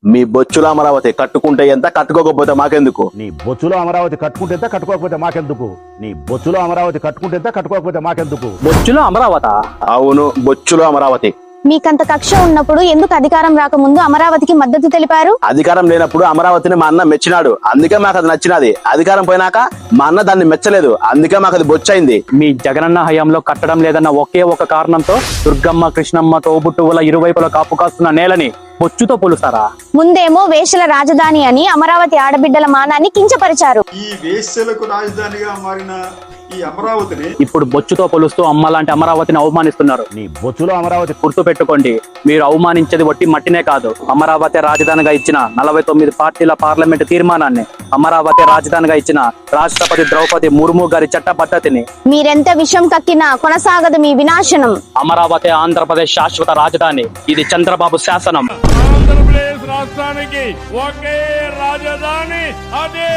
మీ బొచ్చుల అమరావతి కట్టుకుంటే ఎంత, కట్టుకోకపోతే మాకెందుకు? నీ బొచ్చులో అమరావతి కట్టుకుంటే ఎంత, కట్టుకోకపోతే మాకెందుకు? నీ బొచ్చులో అమరావతి కట్టుకుంటే ఎంత, కట్టుకోకపోతే మాకెందుకు? బొచ్చులో అమరావతి. అవును, బొచ్చులో అమరావతి. మీకంత కక్ష ఉన్నప్పుడు ఎందుకు అధికారం రాకముందు అమరావతికి మద్దతు తెలిపారు? అధికారం లేనప్పుడు అమరావతిని మా అన్న మెచ్చినాడు, అందుకే మాకు అది నచ్చినది. అధికారం పోయినాక మా అన్న దాన్ని మెచ్చలేదు, అందుకే మాకు అది బొచ్చైంది. మీ జగనన్న హయాంలో కట్టడం లేదన్న ఒకే ఒక కారణంతో దుర్గమ్మ కృష్ణమ్మ తోబుట్టువుల ఇరువైపుల కాపు కాస్తున్న నేలని బొచ్చుతో పొలుస్తారా? ముందేమో వేశ్యల రాజధాని అని అమరావతి ఆడబిడ్డల మానాన్ని కించపరిచారు. ఈ వేశ్యలకు రాజధానిగా మారిన ఈ అమరావతిని ఇప్పుడు బొచ్చుతో పొలుస్తూ అమ్మ లాంటి అమరావతిని అవమానిస్తున్నారు. నీ బొచ్చులో అమరావతి గుర్తు పెట్టుకోండి, మీరు అవమానించేది ఒట్టి మట్టినే కాదు, అమరావతి రాజధానిగా ఇచ్చిన 49 పార్టీల పార్లమెంటు తీర్మానాన్ని, అమరావతి రాజధానిగా ఇచ్చిన రాష్ట్రపతి ద్రౌపది ముర్ము గారి చట్ట పద్ధతిని. మీరెంత విషం కక్కినా కొనసాగదు మీ వినాశనం. అమరావతి ఆంధ్రప్రదేశ్ శాశ్వత రాజధాని, ఇది చంద్రబాబు శాసనం. ఆంధ్రప్రదేశ్ రాష్ట్రానికి ఒకే రాజధాని, అదే